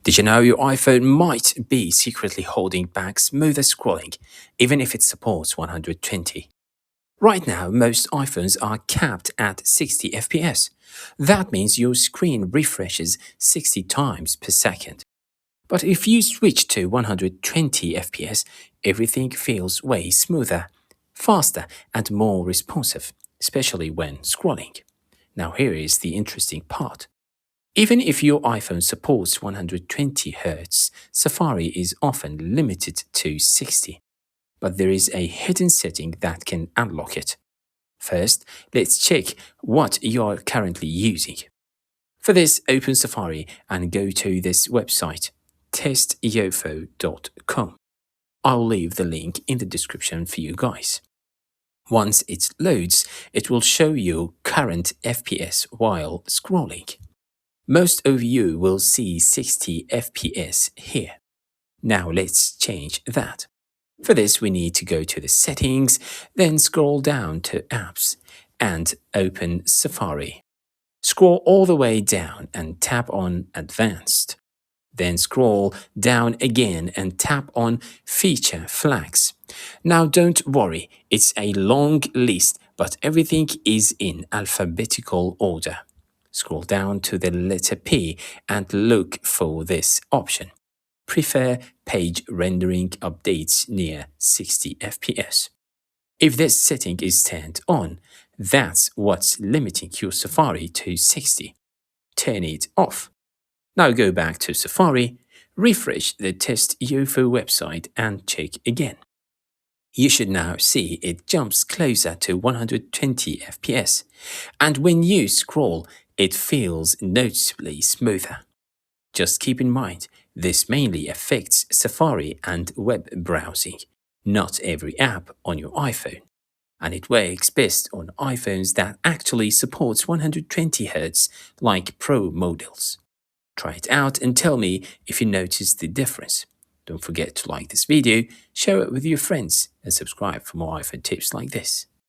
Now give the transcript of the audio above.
Did you know your iPhone might be secretly holding back smoother scrolling, even if it supports 120? Right now, most iPhones are capped at 60 FPS. That means your screen refreshes 60 times per second. But if you switch to 120 FPS, everything feels way smoother, faster, and more responsive, especially when scrolling. Now, here is the interesting part. Even if your iPhone supports 120 Hz, Safari is often limited to 60, but there is a hidden setting that can unlock it. First, let's check what you are currently using. For this, open Safari and go to this website, testufo.com. I'll leave the link in the description for you guys. Once it loads, it will show you current FPS while scrolling. Most of you will see 60 FPS here. Now let's change that. For this, we need to go to the settings, then scroll down to apps and open Safari. Scroll all the way down and tap on advanced. Then scroll down again and tap on feature flags. Now don't worry, it's a long list, but everything is in alphabetical order. Scroll down to the letter P and look for this option. Prefer page rendering updates near 60 FPS. If this setting is turned on, that's what's limiting your Safari to 60. Turn it off. Now go back to Safari, refresh the Test UFO website and check again. You should now see it jumps closer to 120 FPS, and when you scroll, it feels noticeably smoother. Just keep in mind, this mainly affects Safari and web browsing, not every app on your iPhone. And it works best on iPhones that actually supports 120 Hz like Pro models. Try it out and tell me if you notice the difference. Don't forget to like this video, share it with your friends, and subscribe for more iPhone tips like this.